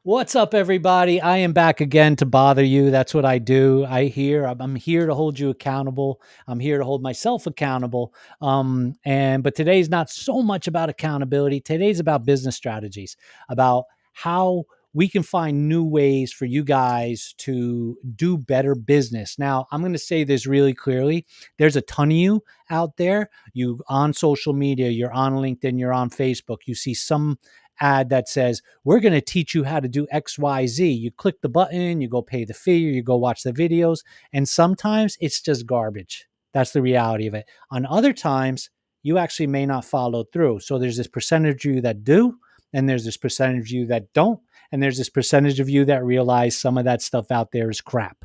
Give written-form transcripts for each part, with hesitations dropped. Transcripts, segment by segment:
What's up, everybody? I am back again to bother you. That's what I do. I'm here to hold you accountable. I'm here to hold myself accountable. But today's not so much about accountability. Today's about business strategies, about how we can find new ways for you guys to do better business. Now, I'm going to say this really clearly. There's a ton of you out there. You on social media, you're on LinkedIn, you're on Facebook. You see some ad that says, we're going to teach you how to do XYZ. You click the button, you go pay the fee, or you go watch the videos. And sometimes it's just garbage. That's the reality of it. On other times, you actually may not follow through. So there's this percentage of you that do, and there's this percentage of you that don't. And there's this percentage of you that realize some of that stuff out there is crap.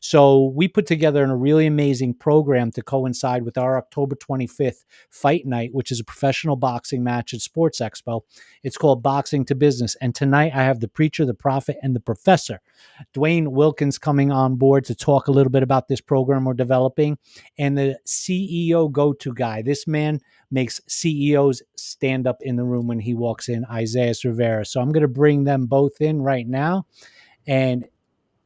So we put together a really amazing program to coincide with our October 25th fight night, which is a professional boxing match at Sports Expo. It's called Boxing to Business. And tonight I have the preacher, the prophet, and the professor, Dwayne Wilkins, coming on board to talk a little bit about this program we're developing, and the CEO go-to guy. This man makes CEOs stand up in the room when he walks in, Isaiah Rivera. So I'm going to bring them both in right now. And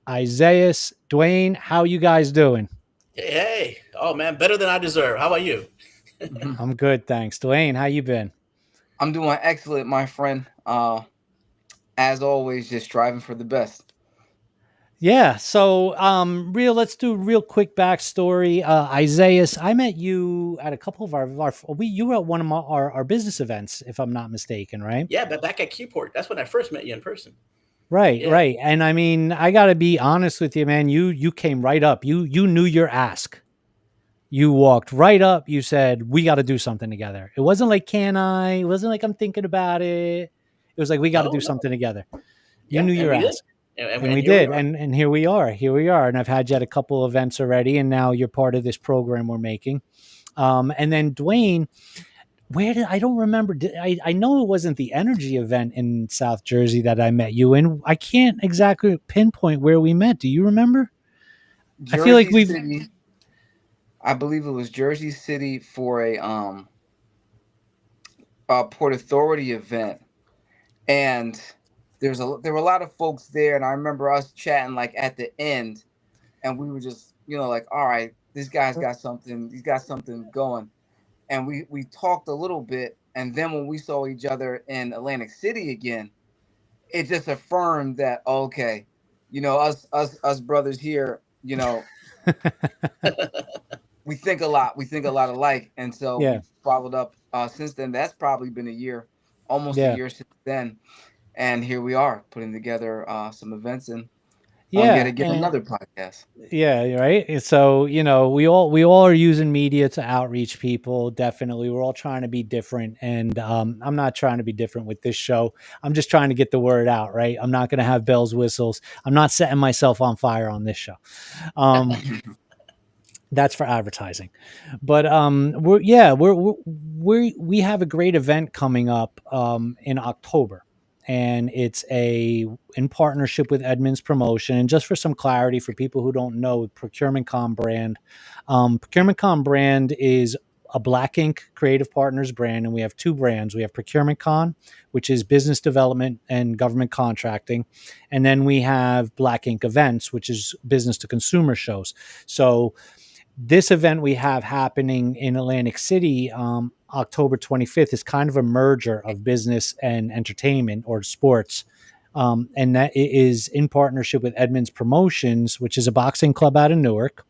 Isaiah, Dwayne, how you guys doing? Hey, oh man, better than I deserve. How about you? I'm good, thanks. Dwayne, how you been? I'm doing excellent, my friend. As always, just striving for the best. Yeah. So, let's do a real quick backstory. Isaiah, I met you at a couple of you were at one of our business events, if I'm not mistaken, right? Yeah, but back at Keyport, that's when I first met you in person. Right, Yeah. right. And I mean, I got to be honest with you, man. You came right up. You knew your ask. You walked right up. You said, "We got to do something together." It wasn't like, "Can I?" It wasn't like, "I'm thinking about it." It was like, "We got to No, do no. something together." You Yeah, knew and your we did. ask. And And we here we did. are. And here we are. Here we are. And I've had you at a couple events already, and now you're part of this program we're making. And then Dwayne, where did I don't remember. I know it wasn't the energy event in South Jersey that I met you in. I can't exactly pinpoint where we met. Do you remember? I feel like Jersey we've City, I believe it was Jersey City for a Port Authority event, and there were a lot of folks there, and I remember us chatting like at the end, and we were just like, all right, this guy's got something, he's got something going, and we talked a little bit, and then when we saw each other in Atlantic City again, it just affirmed that okay, us brothers here, we think a lot alike, and so yeah. we followed up since then. That's probably been a year, almost a Yeah. year since then, and here we are putting together some events and yet Yeah. again And another podcast. yeah, right. And so, we all are using media to outreach people. Definitely, we're all trying to be different, and I'm not trying to be different with this show. I'm just trying to get the word out. Right. I'm not going to have bells, whistles. I'm not setting myself on fire on this show. Um, that's for advertising. But we have a great event coming up in October, and it's a in partnership with Edmond's Promotion. And just for some clarity for people who don't know, Procurement Com brand, Procurement Com brand is a Black Ink Creative Partners brand, and we have two brands. We have Procurement Con, which is business development and government contracting, and then we have Black Ink Events, which is business to consumer shows. So this event we have happening in Atlantic City, October 25th, is kind of a merger of business and entertainment or sports. And that is in partnership with Edmond's Promotions, which is a boxing club out of Newark,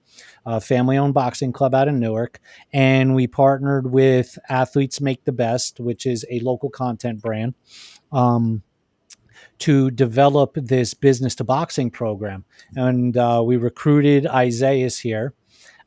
a family owned boxing club out of Newark. And we partnered with Athletes Make the Best, which is a local content brand. To develop this business to boxing program. And we recruited Isaiah here.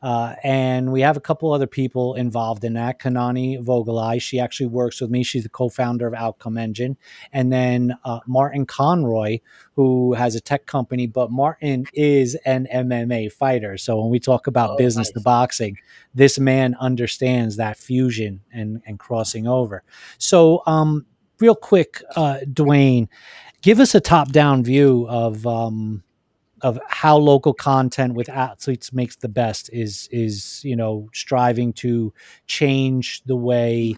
And we have a couple other people involved in that. Kanani Vogelai, she actually works with me. She's the co-founder of Outcome Engine. And then Martin Conroy, who has a tech company, but Martin is an MMA fighter. So when we talk about Oh, business to nice. boxing, this man understands that fusion and crossing over. So real quick, Dwayne, give us a top-down view of how local content with athletes makes the best is striving to change the way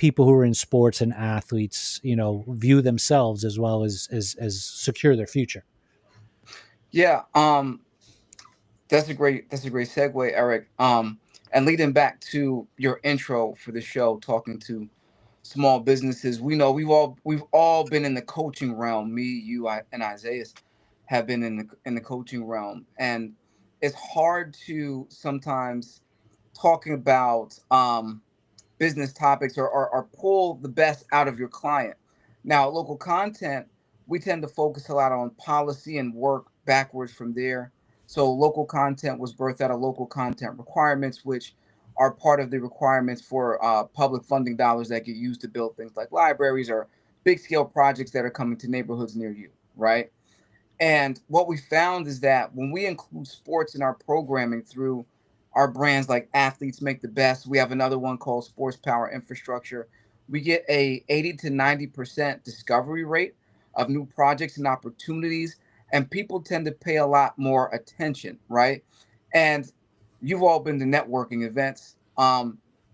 people who are in sports and athletes, view themselves as well as secure their future. Yeah, that's a great segue, Eric. And leading back to your intro for the show, talking to small businesses, we know we've all been in the coaching realm. Me, you, and Isaiah have been in the coaching realm, and it's hard to sometimes talking about business topics, or pull the best out of your client. Now, local content, we tend to focus a lot on policy and work backwards from there. So, local content was birthed out of local content requirements, which are part of the requirements for public funding dollars that get used to build things like libraries or big scale projects that are coming to neighborhoods near you, right? And what we found is that when we include sports in our programming through our brands like Athletes Make the Best, we have another one called Sports Power Infrastructure. We get a 80 to 90% discovery rate of new projects and opportunities, and people tend to pay a lot more attention, right? And you've all been to networking events.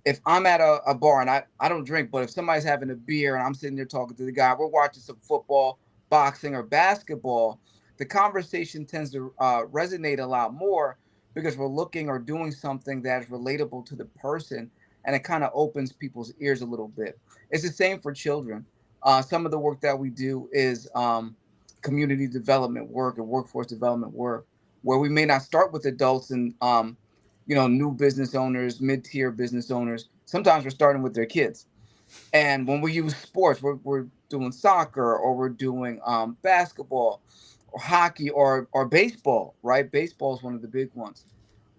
If I'm at a bar and I don't drink, but if somebody's having a beer and I'm sitting there talking to the guy, we're watching some football, boxing, or basketball, the conversation tends to resonate a lot more because we're looking or doing something that is relatable to the person, and it kind of opens people's ears a little bit. It's the same for children. Some of the work that we do is community development work and workforce development work, where we may not start with adults and new business owners, mid-tier business owners. Sometimes we're starting with their kids. And when we use sports, we're doing soccer, or we're doing basketball, or hockey, or baseball, right? Baseball is one of the big ones.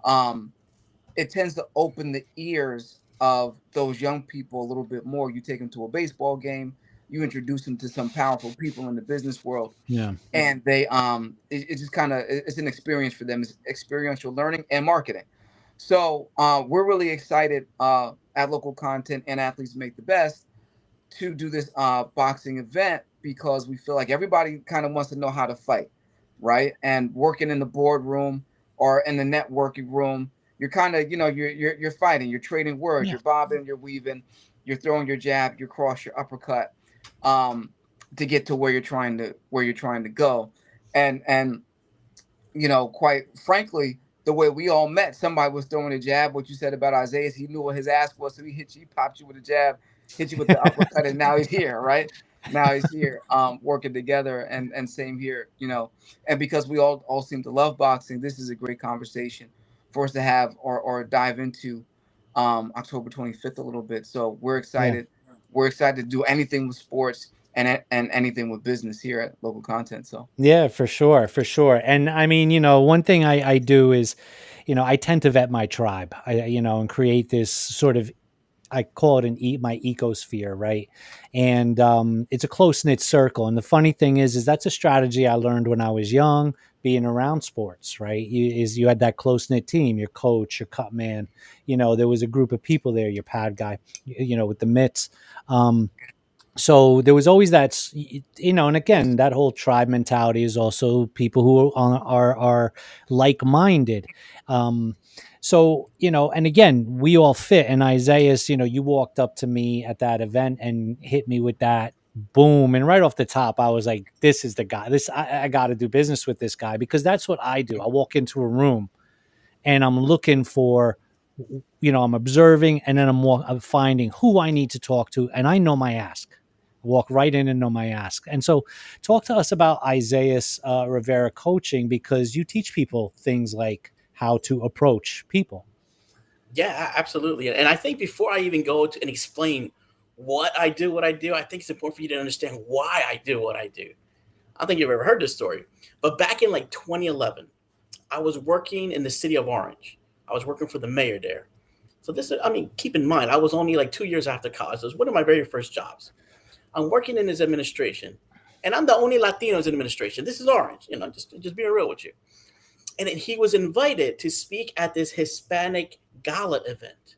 Um, it tends to open the ears of those young people a little bit more. You take them to a baseball game, you introduce them to some powerful people in the business world, Yeah. and it just kind of, it's an experience for them. It's experiential learning and marketing. So we're really excited at Local Content and Athletes Make the Best to do this boxing event, because we feel like everybody kind of wants to know how to fight, right? And working in the boardroom or in the networking room, you're kind of, you're fighting, you're trading words, Yeah. you're bobbing, you're weaving, you're throwing your jab, your cross, your uppercut, um, to get to where you're trying to go. And quite frankly, the way we all met, somebody was throwing a jab. What you said about Isaiah, he knew what his ask was, so he hit you, he popped you with a jab, hit you with the uppercut, and now he's here, right? Now he's here, working together, and same here, And because we all seem to love boxing, this is a great conversation for us to have, or dive into, October 25th a little bit. So we're Yeah. excited. We're excited to do anything with sports and anything with business here at Local Content. So Yeah, for sure, for sure. And I mean, one thing I do is, I tend to vet my tribe, and create this sort of, I call it my ecosphere, right? And it's a close knit circle. And the funny thing is that's a strategy I learned when I was young, being around sports, right? You had that close knit team, your coach, your cut man. There was a group of people there, your pad guy, with the mitts. So there was always that, and again, that whole tribe mentality is also people who are like minded. Um, so, and again, we all fit. And Isaiah, you walked up to me at that event and hit me with that boom. And right off the top, I was like, this is the guy. I got to do business with this guy, because that's what I do. I walk into a room and I'm looking for, I'm observing, and then I'm finding who I need to talk to. And I know my ask. Walk right in and know my ask. And so, talk to us about Isaiah Rivera coaching, because you teach people things like how to approach people. Yeah, absolutely. And I think before I even go to and explain what I do, I think it's important for you to understand why I do what I do. I don't think you've ever heard this story, but back in like 2011, I was working in the city of Orange. I was working for the mayor there. So keep in mind, I was only like 2 years after college. It was one of my very first jobs. I'm working in his administration, and I'm the only Latino in his administration. This is Orange, just being real with you. And he was invited to speak at this Hispanic gala event,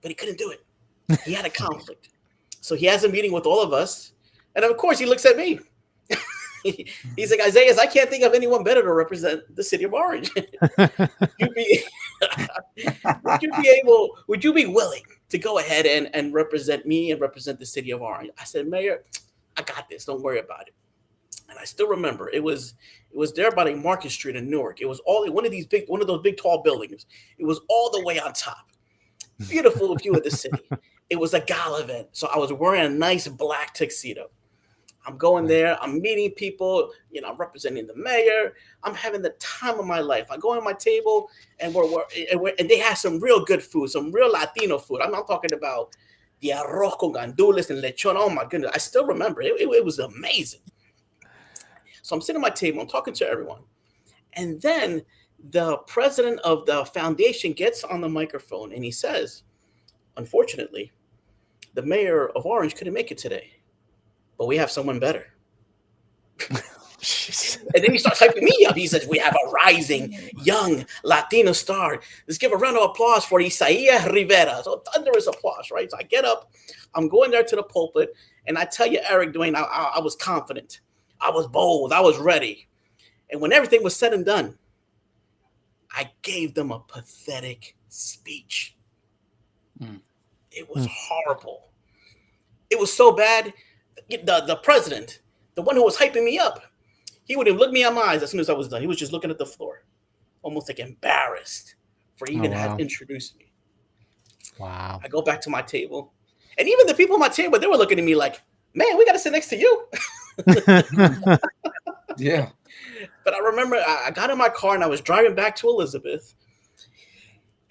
but he couldn't do it. He had a conflict. So he has a meeting with all of us. And of course, he looks at me. He's like, Isaiah, I can't think of anyone better to represent the city of Orange. Would you be willing to go ahead and represent me and represent the city of Orange. I said, Mayor, I got this. Don't worry about it. And I still remember it was there by like Market Street in Newark. It was all one of those big tall buildings. It was all the way on top. Beautiful view of the city. It was a gala event. So I was wearing a nice black tuxedo. I'm going there. I'm meeting people. I'm representing the mayor. I'm having the time of my life. I go on my table, and and they have some real good food, some real Latino food. I'm not talking about the arroz con gandules and lechon. Oh my goodness, I still remember it. It was amazing. So I'm sitting at my table. I'm talking to everyone, and then the president of the foundation gets on the microphone and he says, "Unfortunately, the mayor of Orange couldn't make it today, but we have someone better." And then he starts hyping me up. He says, "We have a rising young Latino star. Let's give a round of applause for Isaiah Rivera." So thunderous applause, right? So I get up, I'm going there to the pulpit, and I tell you, Eric, Dwayne, I was confident, I was bold, I was ready. And when everything was said and done, I gave them a pathetic speech. It was horrible. It was so bad. The president, the one who was hyping me up, he wouldn't look me in my eyes as soon as I was done. He was just looking at the floor, almost like embarrassed for even had introduced me. Wow. I go back to my table, and even the people at my table, they were looking at me like, "Man, we got to sit next to you." Yeah. But I remember I got in my car and I was driving back to Elizabeth,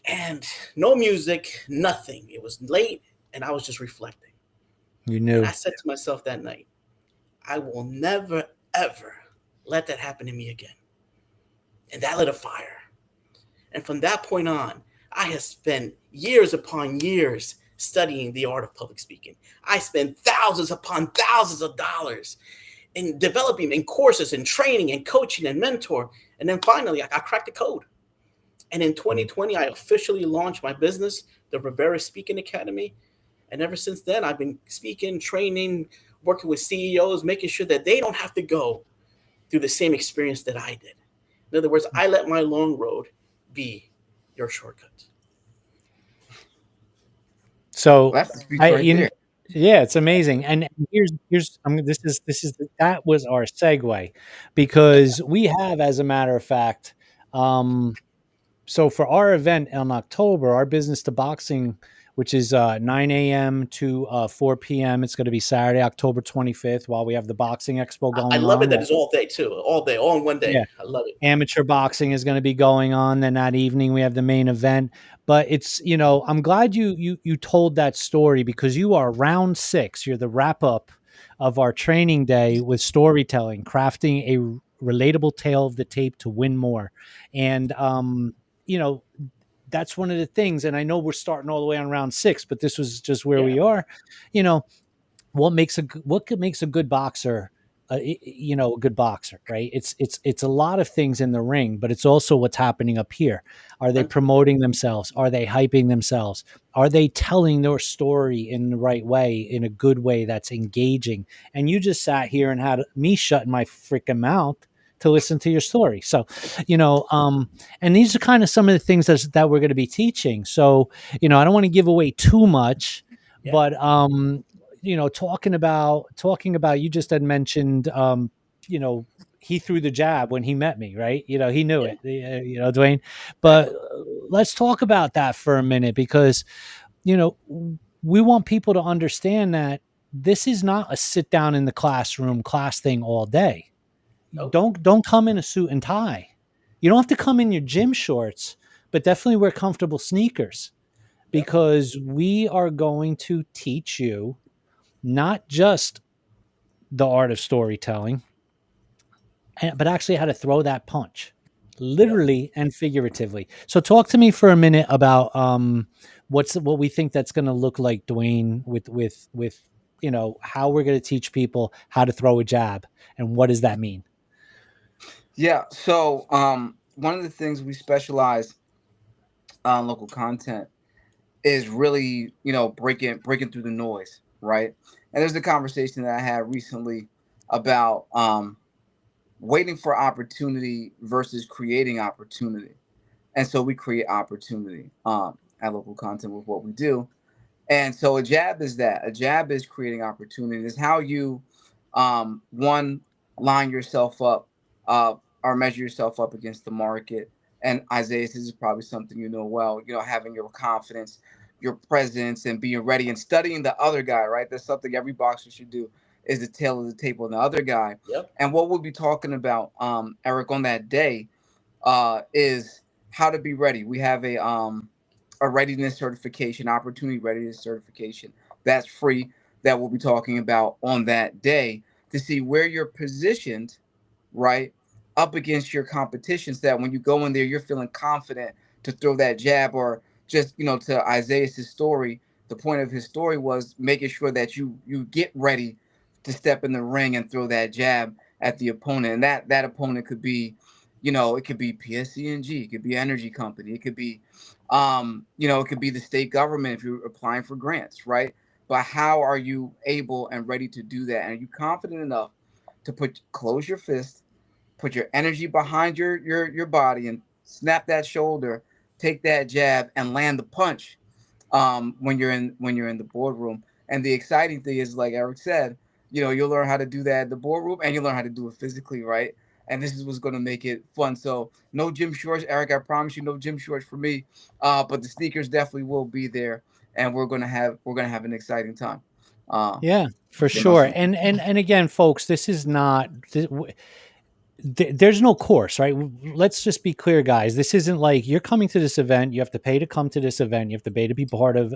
and no music, nothing. It was late, and I was just reflecting. You knew. And I said to myself that night, I will never, ever let that happen to me again. And that lit a fire. And from that point on, I have spent years upon years studying the art of public speaking. I spent thousands upon thousands of dollars in developing in courses and training and coaching and mentor. And then finally, I cracked the code. And in 2020, I officially launched my business, the Rivera Speaking Academy. And ever since then, I've been speaking, training, working with CEOs, making sure that they don't have to go through the same experience that I did. In other words, I let my long road be your shortcut. So there. yeah, it's amazing. And here's that was our segue, because we have, as a matter of fact, so for our event in October, our Business to Boxing, which is 9 a.m. to 4 p.m. It's going to be Saturday, October 25th, while we have the Boxing Expo going on. I love it that it's all day, too. All day, all in one day. Yeah. I love it. Amateur boxing is going to be going on. Then that evening, we have the main event. But it's, I'm glad you told that story, because you are round 6. You're the wrap-up of our training day with storytelling, crafting a relatable tale of the tape to win more. And, that's one of the things. And I know we're starting all the way on round 6, but this was just where we are. What makes a good boxer, a good boxer, right? It's a lot of things in the ring, but it's also what's happening up here. Are they promoting themselves? Are they hyping themselves? Are they telling their story in the right way, in a good way that's engaging? And you just sat here and had me shutting my freaking mouth to listen to your story. So, and these are kind of some of the things that we're going to be teaching. So, I don't want to give away too much, but, talking about, you just had mentioned, he threw the jab when he met me, right? He knew it, Dwayne, but let's talk about that for a minute, because, we want people to understand that this is not a sit down in the classroom class thing all day. Nope. Don't come in a suit and tie. You don't have to come in your gym shorts, but definitely wear comfortable sneakers, because we are going to teach you not just the art of storytelling, but actually how to throw that punch, literally and figuratively. So talk to me for a minute about what we think that's going to look like, Dwayne, with how we're going to teach people how to throw a jab, and what does that mean? Yeah. So one of the things we specialize on local content is really, breaking through the noise, right? And there's a conversation that I had recently about waiting for opportunity versus creating opportunity. And so we create opportunity at local content with what we do. And so a jab is that. A jab is creating opportunity. It's how you, one, line yourself up, uh, or measure yourself up against the market. And Isaiah, this is probably something you know well. You know, having your confidence, your presence, and being ready and studying the other guy. Right, that's something every boxer should do. Is the tail of the tape on the other guy. Yep. And what we'll be talking about, Eric, on that day, is how to be ready. We have a readiness certification, opportunity readiness certification that's free, that we'll be talking about on that day, to see where you're positioned, right, up against your competition, so that when you go in there, you're feeling confident to throw that jab. Or just, to Isaiah's story, the point of his story was making sure that you get ready to step in the ring and throw that jab at the opponent. And that opponent could be, it could be PSCNG, it could be energy company, it could be, it could be the state government if you're applying for grants, right? But how are you able and ready to do that? And are you confident enough to close your fist, put your energy behind your body, and snap that shoulder, take that jab, and land the punch, when you're in the boardroom. And the exciting thing is, like Eric said, you'll learn how to do that in the boardroom, and you'll learn how to do it physically, right? And this is what's going to make it fun. So no gym shorts, Eric. I promise you, no gym shorts for me. But the sneakers definitely will be there, and we're gonna have an exciting time. Yeah, for sure. And again, folks, this is not. There's no course, right? Let's just be clear, guys. This isn't like you're coming to this event. You have to pay to come to this event. You have to pay to be part of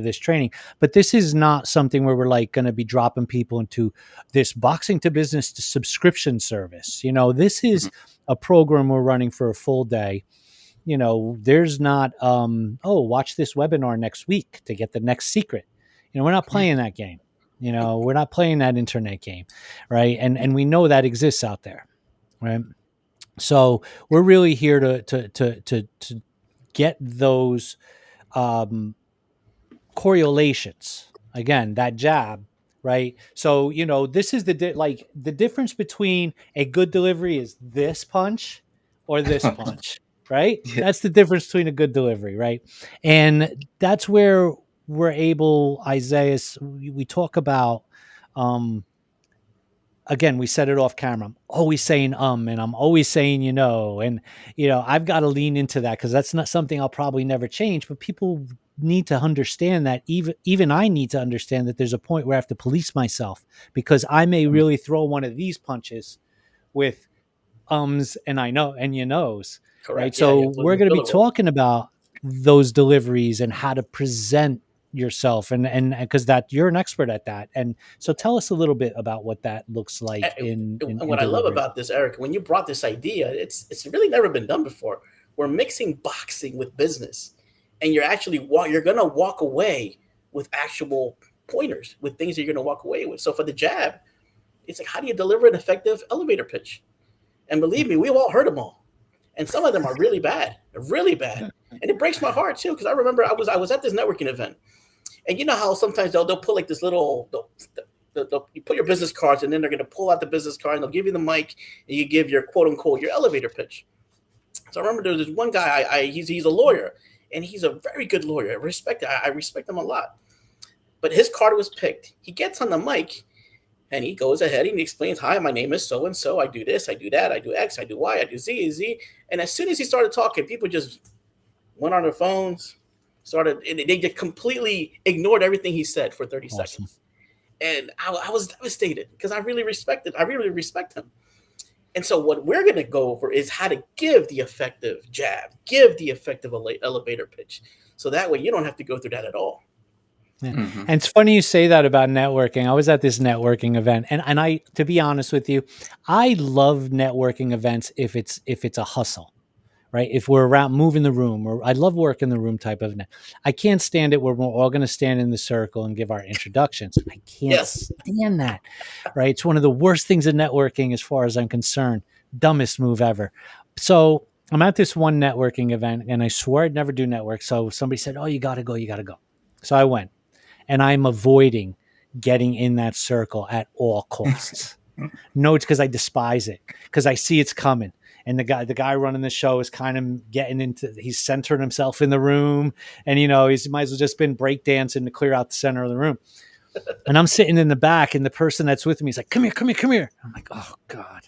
this training. But this is not something where we're like going to be dropping people into this boxing to business subscription service. This is a program we're running for a full day. There's not, watch this webinar next week to get the next secret. We're not playing that game. We're not playing that internet game, right? And we know that exists out there. Right. So we're really here to get those correlations. Again, that jab, right? So, this is the difference between a good delivery is this punch or this punch, right? Yeah. That's the difference between a good delivery, right? And that's where we're able, Isaiah, we talk about, again, we said it off camera. I'm always saying, and I'm always saying, and, I've got to lean into that, because that's not something I'll probably never change, but people need to understand that even I need to understand that there's a point where I have to police myself, because I may really throw one of these punches with and I know, and knows, Correct. Right. So we're going to be talking about those deliveries and how to present yourself, and because that you're an expert at that. And so tell us a little bit about what that looks like in what I love about this, Eric, when you brought this idea, it's really never been done before. We're mixing boxing with business, and you're going to walk away with actual pointers, with things that you're going to walk away with. So for the jab, it's like, how do you deliver an effective elevator pitch? And believe me, we've all heard them all, and some of them are really bad, and it breaks my heart too, because I remember I was at this networking event. And you know how sometimes they'll pull like this little, you put your business cards, and then they're going to pull out the business card, and they'll give you the mic, and you give your quote unquote your elevator pitch. So I remember there was this one guy, he's a lawyer, and he's a very good lawyer. I respect him a lot. But his card was picked. He gets on the mic, and he goes ahead and he explains, "Hi, my name is so and so. I do this, I do that, I do X, I do Y, I do Z." And as soon as he started talking, people just went on their phones. They just completely ignored everything he said for 30 seconds. And I was devastated, because I really respect him. And so what we're going to go over is how to give the effective jab, give the effective elevator pitch. So that way you don't have to go through that at all. Yeah. Mm-hmm. And it's funny you say that about networking. I was at this networking event, and I, to be honest with you, I love networking events if it's a hustle. Right. If we're around moving the room, or I love work in the room type of, I can't stand it where we're all going to stand in the circle and give our introductions. I can't stand that. Right. It's one of the worst things in networking, as far as I'm concerned. Dumbest move ever. So I'm at this one networking event, and I swore I'd never do network. So somebody said, "Oh, you got to go. So I went, and I'm avoiding getting in that circle at all costs. No, it's because I despise it, because I see it's coming. And the guy running the show is kind of getting into, he's centering himself in the room, and he's might as well just been breakdancing to clear out the center of the room. And I'm sitting in the back, and the person that's with me is like, come here, come here, come here. I'm like, oh God.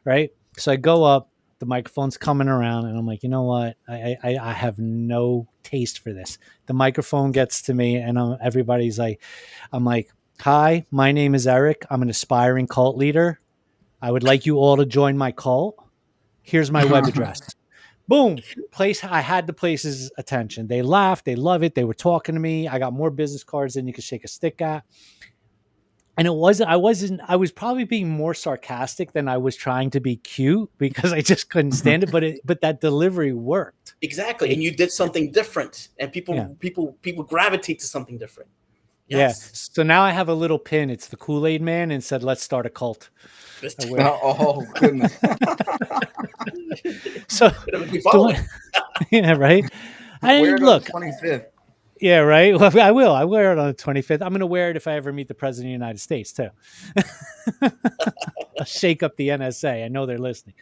Right. So I go up, the microphone's coming around, and I'm like, you know what? I have no taste for this. The microphone gets to me, and everybody's like, I'm like, hi, my name is Eric. I'm an aspiring cult leader. I would like you all to join my cult. Here's my web address. Boom. I had the place's attention. They laughed. They love it. They were talking to me. I got more business cards than you could shake a stick at. And I was probably being more sarcastic than I was trying to be cute, because I just couldn't stand it. But that delivery worked. Exactly. And you did something different, and people gravitate to something different. Yes. Yeah. So now I have a little pin. It's the Kool-Aid Man, and said, let's start a cult. Oh goodness. So yeah, right. Look, 25th. Yeah, right. Well, I will. I wear it on the 25th. I'm going to wear it if I ever meet the president of the United States too. I'll shake up the NSA. I know they're listening.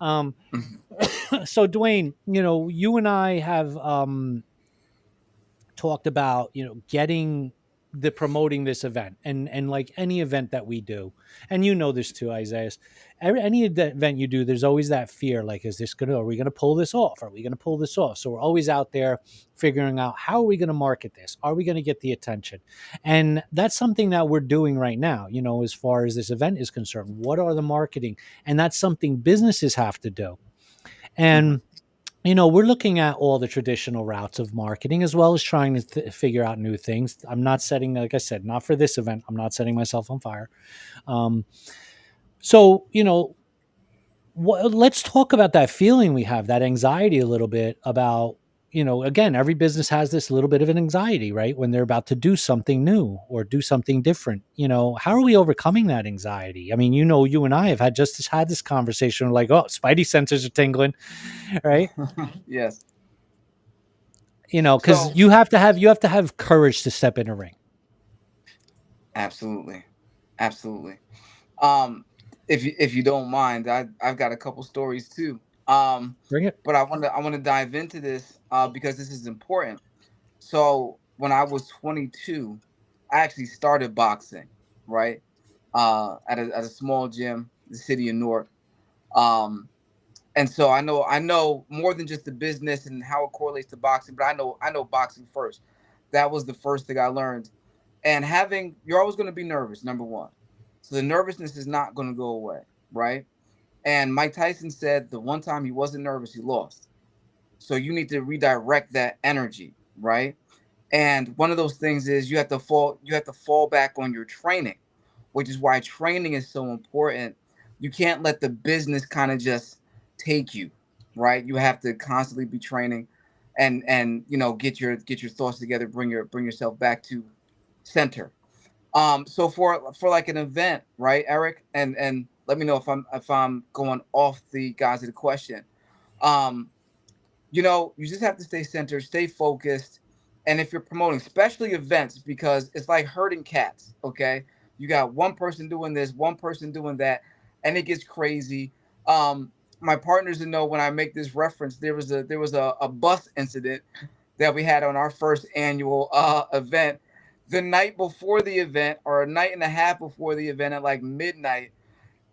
So Dwayne, you and I have talked about, getting promoting this event, and like any event that we do, and this too, Isaiah. Any event you do, there's always that fear, like, are we gonna pull this off? Are we gonna pull this off? So we're always out there figuring out, how are we gonna market this? Are we gonna get the attention? And that's something that we're doing right now, as far as this event is concerned. What are the marketing? And that's something businesses have to do. And we're looking at all the traditional routes of marketing, as well as trying to figure out new things. I'm not setting, like I said, not for this event, I'm not setting myself on fire. So, let's talk about that feeling we have, that anxiety a little bit about, again, every business has this little bit of an anxiety, right? When they're about to do something new or do something different. How are we overcoming that anxiety? I mean, you and I have had this conversation, like, oh, Spidey sensors are tingling, right? Yes. Because you have to have courage to step in a ring. Absolutely. If you don't mind, I've got a couple stories too. Bring it. But I want to dive into this because this is important. So when I was 22, I actually started boxing, right? At a small gym, the city of Newark. And so I know more than just the business and how it correlates to boxing, but I know boxing first. That was the first thing I learned. And you're always going to be nervous, number one. So the nervousness is not going to go away, right? And Mike Tyson said the one time he wasn't nervous, he lost. So you need to redirect that energy, right? And one of those things is you have to fall back on your training, which is why training is so important. You can't let the business kind of just take you, right? You have to constantly be training and get your thoughts together, bring yourself back to center. So for like an event, right, Eric, and let me know if I'm going off the guise of the question. You just have to stay centered, stay focused. And if you're promoting, especially events, because it's like herding cats, okay? You got one person doing this, one person doing that, and it gets crazy. My partners know when I make this reference, there was a bus incident that we had on our first annual event. The night before the event, or a night and a half before the event, at like midnight,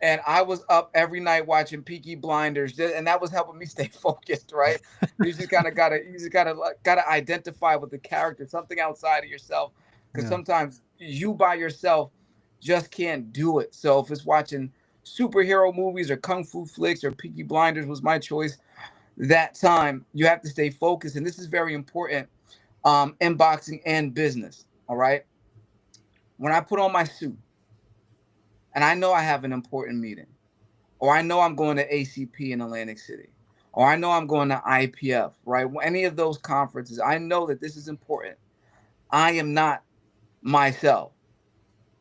and I was up every night watching Peaky Blinders, and that was helping me stay focused. Right? You just gotta identify with the character, something outside of yourself, because sometimes you by yourself just can't do it. So if it's watching superhero movies or kung fu flicks, or Peaky Blinders was my choice, that time you have to stay focused, and this is very important in boxing and business. All right. When I put on my suit and I know I have an important meeting, or I know I'm going to ACP in Atlantic City, or I know I'm going to IPF, right? Any of those conferences, I know that this is important. I am not myself,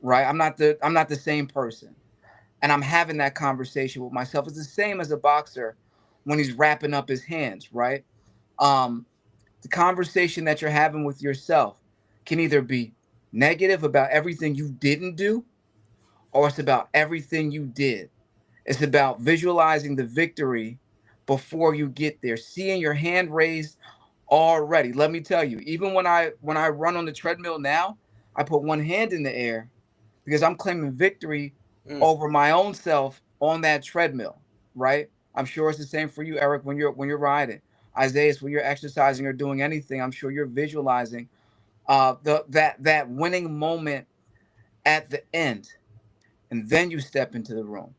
right? I'm not the same person. And I'm having that conversation with myself. It's the same as a boxer when he's wrapping up his hands, right? The conversation that you're having with yourself can either be negative about everything you didn't do, or it's about everything you did. It's about visualizing the victory before you get there. Seeing your hand raised already. Let me tell you, even when I run on the treadmill now, I put one hand in the air because I'm claiming victory Mm, over my own self on that treadmill, right? I'm sure it's the same for you, Eric, when you're riding. Isaiah, when you're exercising or doing anything, I'm sure you're visualizing that winning moment at the end. And then you step into the room.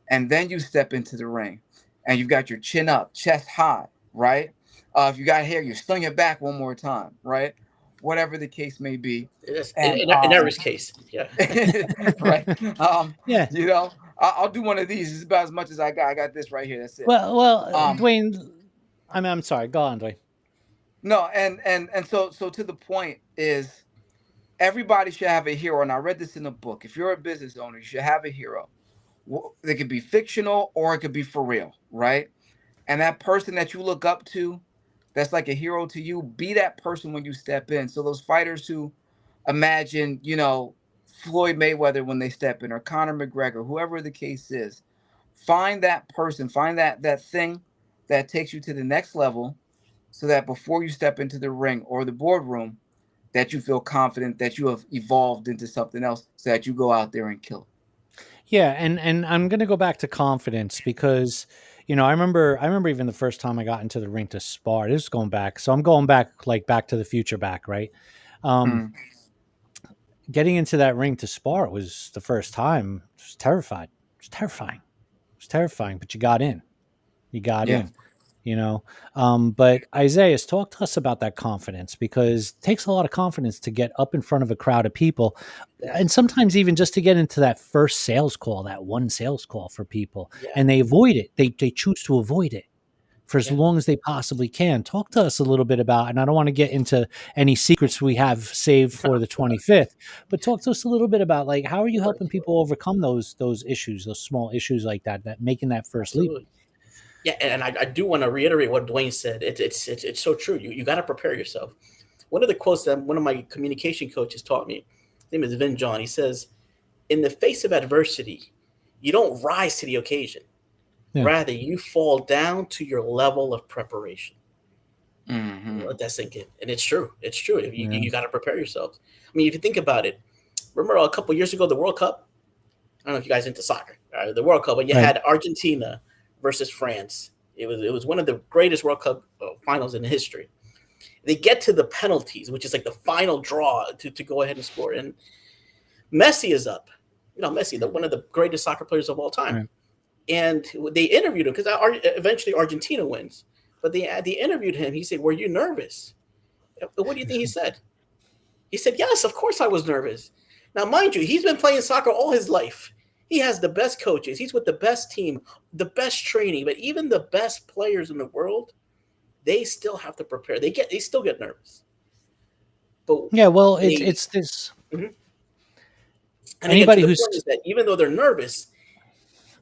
And then you step into the ring. And you've got your chin up, chest high, right? If you got hair, you sling it back one more time, right? Whatever the case may be. yes, And in every case, yeah. right. Yeah. You know, I'll do one of these. It's about as much as I got. I got this right here. That's it. Well, Um, Dwayne, I'm sorry. Go on, Dwayne. no, and so to the point is everybody should have a hero. And I read this in a book. If you're a business owner, you should have a hero. It could be fictional or it could be for real, right? And that person that you look up to, that's like a hero to you, be that person when you step in. So those fighters who imagine, Floyd Mayweather when they step in, or Conor McGregor, whoever the case is, find that person, find that thing that takes you to the next level, so that before you step into the ring or the boardroom, that you feel confident that you have evolved into something else, so that you go out there and kill Yeah, and I'm gonna go back to confidence because I remember even the first time I got into the ring to spar. This is going back, so I'm going back like Back to the Future back, right? it. Um, Getting into that ring to spar was the first time. I was terrified. It was terrifying. It was terrifying, but you got in. You got Yeah. in. You know, but Isaiah, talk to us about that confidence because it takes a lot of confidence to get up in front of a crowd of people, and Yes, sometimes even just to get into that first sales call, that one sales call for people, yeah, and they avoid it. They choose to avoid it for as yeah, long as they possibly can. Talk to us a little bit about, and I don't want to get into any secrets we have saved for the 25th, but talk to us a little bit about like how are you sure, helping sure, people overcome those issues, those small issues like that making that first leap. absolutely. Yeah, and I do want to reiterate what Dwayne said. It's so true. You got to prepare yourself. One of the quotes that one of my communication coaches taught me, his name is Vin John. He says, "In the face of adversity, you don't rise to the occasion. Yeah, Rather, you fall down to your level of preparation." Hmm. Let that sink in. And it's true. It's true. yeah, You got to prepare yourselves. I mean, if you think about it, remember a couple years ago, the World Cup? I don't know if you guys are into soccer. The World Cup, but you right. had Argentina versus France. It was one of the greatest World Cup finals in history. They get to the penalties, which is like the final draw to go ahead and score. And Messi is up. Messi, one of the greatest soccer players of all time. Right. And they interviewed him because eventually Argentina wins. But they interviewed him. He said, "Were you nervous?" What do you think he said? He said, "Yes, of course I was nervous." Now, mind you, he's been playing soccer all his life. He has the best coaches. He's with the best team, the best training. But even the best players in the world, they still have to prepare. They still get nervous. But Yeah, well, it's they it's this Mhm. And again, to anybody the who's point is that even though they're nervous,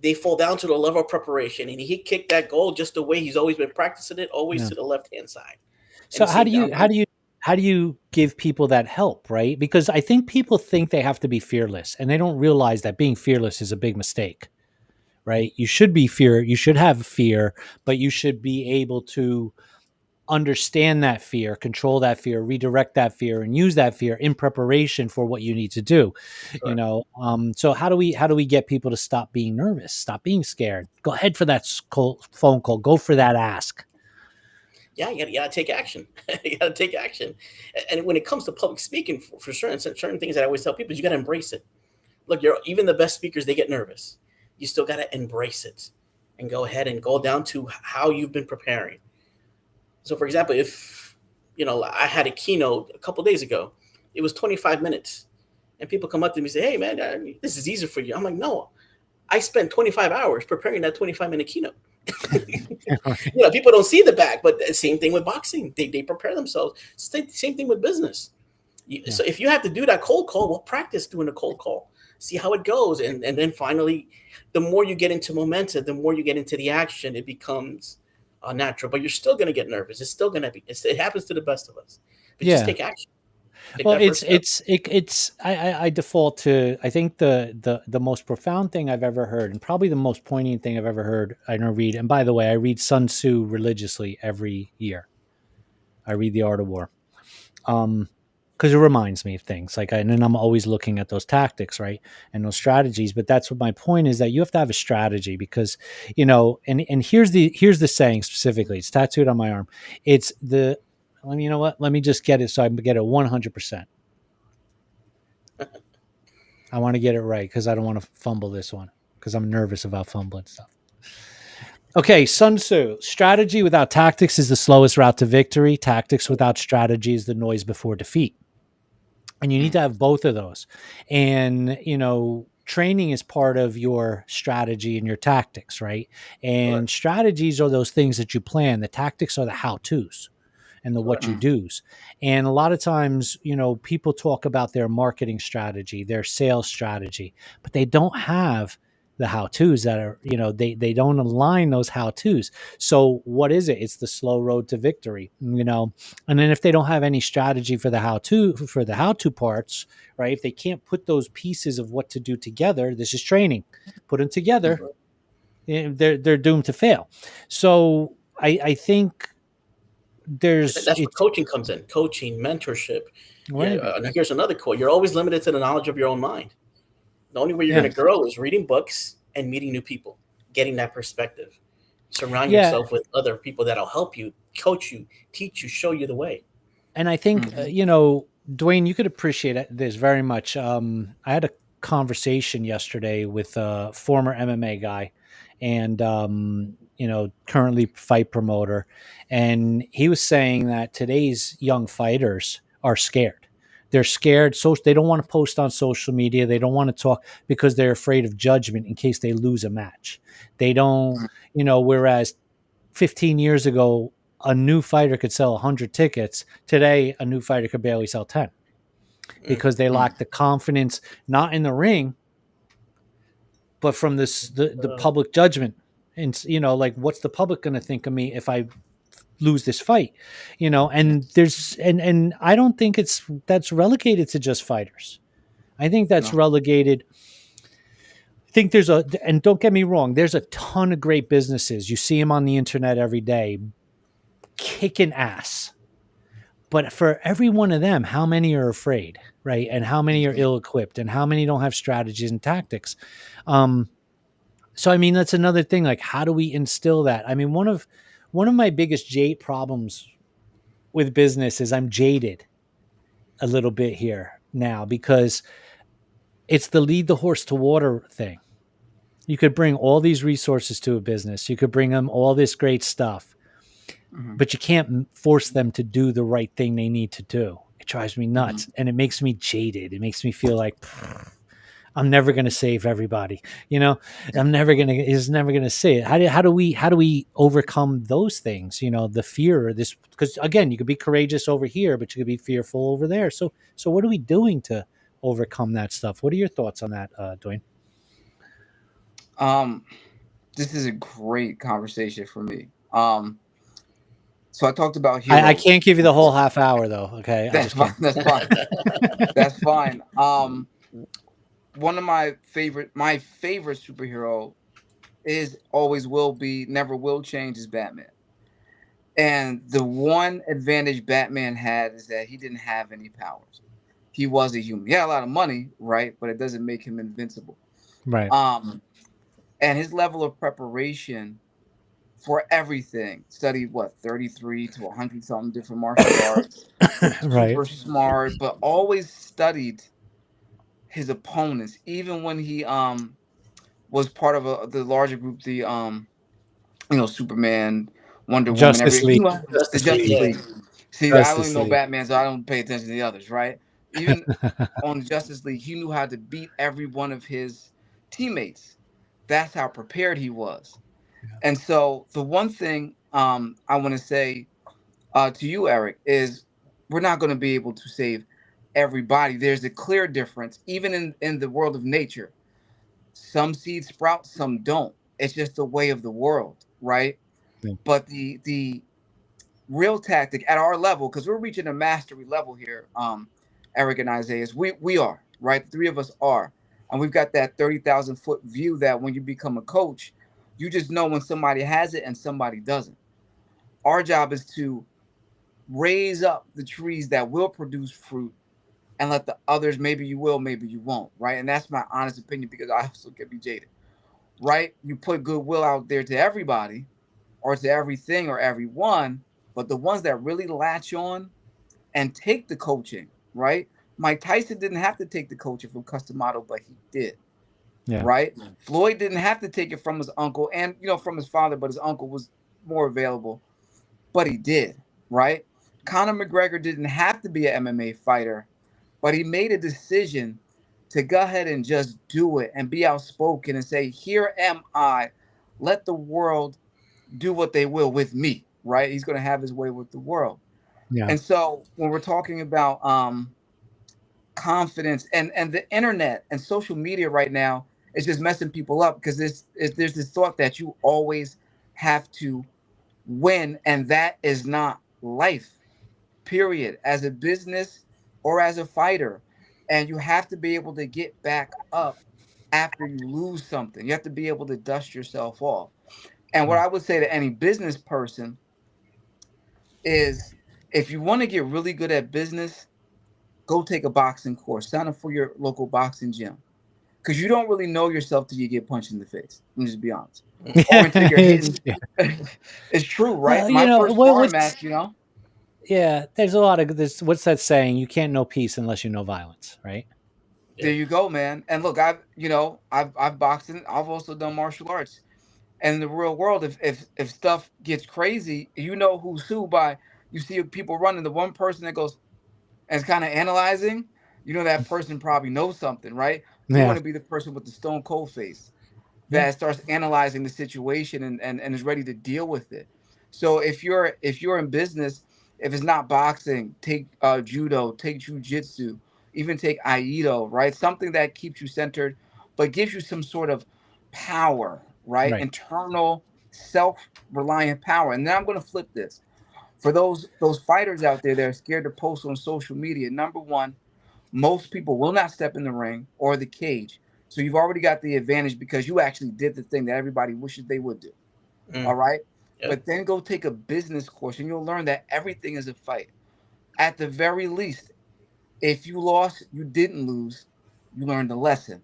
they fall down to the level of preparation. And he kicked that goal just the way he's always been practicing it, always yeah. to the left hand side. So And how see do you down how here. do you how do you give people that help, right? Because I think people think they have to be fearless and they don't realize that being fearless is a big mistake, right? You should have fear, but you should be able to understand that fear, control that fear, redirect that fear, and use that fear in preparation for what you need to do. Sure. So how do we get people to stop being nervous, stop being scared? Go ahead for that phone call. Go for that ask. Yeah, you gotta take action. You gotta take action. And when it comes to public speaking, for certain things that I always tell people is you gotta embrace it. Look, even the best speakers, they get nervous. You still gotta embrace it and go ahead and go down to how you've been preparing. So, for example, if I had a keynote a couple days ago, it was 25 minutes, and people come up to me and say, "Hey, man, this is easy for you." I'm like, "No, I spent 25 hours preparing that 25-minute keynote." People don't see the back, but the same thing with boxing. They prepare themselves. Same thing with business. Yeah. So if you have to do that cold call, well, practice doing a cold call. See how it goes, and then finally, the more you get into momentum, the more you get into the action, it becomes natural. But you're still going to get nervous. It's still going to be. It happens to the best of us. But just Yeah. take action. Take Well, that first step. I default to, I think the most profound thing I've ever heard, and probably the most poignant thing I've ever heard. I don't read, and by the way, I read Sun Tzu religiously every year. I read The Art of War. Because it reminds me of things like, and then I'm always looking at those tactics, right, and those strategies. But that's what my point is, that you have to have a strategy, because and here's the saying specifically. It's tattooed on my arm. It's the Let me, you know what? Let me just get it so I can get it 100%. I want to get it right because I don't want to fumble this one, because I'm nervous about fumbling stuff. Okay, Sun Tzu. Strategy without tactics is the slowest route to victory. Tactics without strategy is the noise before defeat. And you need to have both of those. And, training is part of your strategy and your tactics, right? And Correct. strategies are those things that you plan. The tactics are the how-tos and the what Correct. you do's. And a lot of times, people talk about their marketing strategy, their sales strategy, but they don't have the how-tos that are, they don't align those how-tos. So what is it? It's the slow road to victory, and then if they don't have any strategy for the how-to parts, right? If they can't put those pieces of what to do together, this is training, put them together, they're doomed to fail. So I think That's where it's coaching comes in. Coaching, mentorship. Yeah. right. And here's another quote: "You're always limited to the knowledge of your own mind. The only way you're Yeah. going to grow is reading books and meeting new people, getting that perspective. Surround Yeah. yourself with other people that'll help you, coach you, teach you, show you the way." And I think, Dwayne, you could appreciate this very much. I had a conversation yesterday with a former MMA guy, and, currently fight promoter. And he was saying that today's young fighters are scared. They're scared. So they don't want to post on social media. They don't want to talk because they're afraid of judgment in case they lose a match. They don't, whereas 15 years ago, a new fighter could sell 100 tickets. Today, a new fighter could barely sell 10 because they lack the confidence, not in the ring, but from the public judgment. And, like, what's the public going to think of me if I lose this fight? And and I don't think that's relegated to just fighters. I think that's No. relegated. I think and don't get me wrong, there's a ton of great businesses. You see them on the internet every day, kicking ass. But for every one of them, how many are afraid, right? And how many are ill-equipped, and how many don't have strategies and tactics? So I mean, that's another thing. Like, how do we instill that? I mean, one of my biggest problems with business is I'm jaded a little bit here now, because it's the lead the horse to water thing. You could bring all these resources to a business. You could bring them all this great stuff, but you can't force them to do the right thing they need to do. It drives me nuts, and it makes me jaded. It makes me feel like I'm never going to save everybody. I'm never going to. Is never going to say it. How do we overcome those things? The fear. This, because again, you could be courageous over here, but you could be fearful over there. So what are we doing to overcome that stuff? What are your thoughts on that, Dwayne? This is a great conversation for me. So I talked about heroes. I can't give you the whole half hour though. Okay, That's fine. That's fine. That's fine. One of my favorite superhero is, always will be, never will change, is Batman. And the one advantage Batman had is that he didn't have any powers. He was a human. He had a lot of money, right? But it doesn't make him invincible. Right. And his level of preparation for everything, studied 33 to 100 something different martial arts, Right. super smart, but always studied his opponents, even when he was part of the larger group, the Superman, Wonder Woman, Justice League. the Justice League. See, I Justice only know League. Batman, so I don't pay attention to the others, right? Even on the Justice League, he knew how to beat every one of his teammates. That's how prepared he was. And so the one thing I want to say to you, Eric, is we're not going to be able to save everybody. There's a clear difference, even in the world of nature. Some seeds sprout, some don't. It's just the way of the world, right? Yeah. But the real tactic at our level, because we're reaching a mastery level here, Eric and Isaiah. We are, right? The three of us are. And we've got that 30,000 foot view that when you become a coach, you just know when somebody has it and somebody doesn't. Our job is to raise up the trees that will produce fruit and let the others, maybe you will, maybe you won't, right? And that's my honest opinion because I also can be jaded, right? You put goodwill out there to everybody or to everything or everyone, but the ones that really latch on and take the coaching, right? Mike Tyson didn't have to take the coaching from Customato, but he did, Yeah. right? Floyd didn't have to take it from his uncle and, from his father, but his uncle was more available, but he did, right? Conor McGregor didn't have to be an MMA fighter, but he made a decision to go ahead and just do it and be outspoken and say, "Here am I. Let the world do what they will with me." Right? He's going to have his way with the world. Yeah. And so when we're talking about confidence and the internet and social media right now, it's just messing people up because there's this thought that you always have to win, and that is not life. Period. As a business or as a fighter, and you have to be able to get back up after you lose something. You have to be able to dust yourself off. And what I would say to any business person is if you want to get really good at business, go take a boxing course. Sign up for your local boxing gym. Because you don't really know yourself till you get punched in the face. Let me just be honest. Or until you're hitting. Yeah. It's true, right? Well, My first sparring what's match, yeah, there's a lot of this. What's that saying? You can't know peace unless you know violence, right? there you go, man. And look, I've boxed and I've also done martial arts. And in the real world, if stuff gets crazy, you know who's who by you see people running. The one person that goes and is kind of analyzing, that person probably knows something, right? You Yeah. want to be the person with the stone cold face Yeah. that starts analyzing the situation and is ready to deal with it. So if you're in business, if it's not boxing, take judo, take jujitsu, even take aikido, right? Something that keeps you centered, but gives you some sort of power, right? Right. Internal self-reliant power. And then I'm going to flip this for those fighters out there that are scared to post on social media. Number one, most people will not step in the ring or the cage. So you've already got the advantage because you actually did the thing that everybody wishes they would do. All Mm. right. Yep. But then go take a business course and you'll learn that everything is a fight. At the very least, if you lost, you didn't lose. You learned a lesson.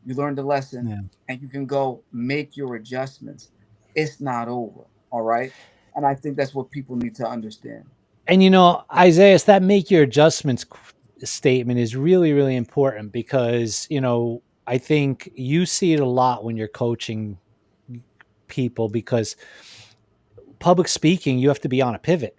You learned a lesson Yeah. and you can go make your adjustments. It's not over. All right. And I think that's what people need to understand. And Isaiah, that make your adjustments statement is really, really important because I think you see it a lot when you're coaching people because public speaking, you have to be on a pivot,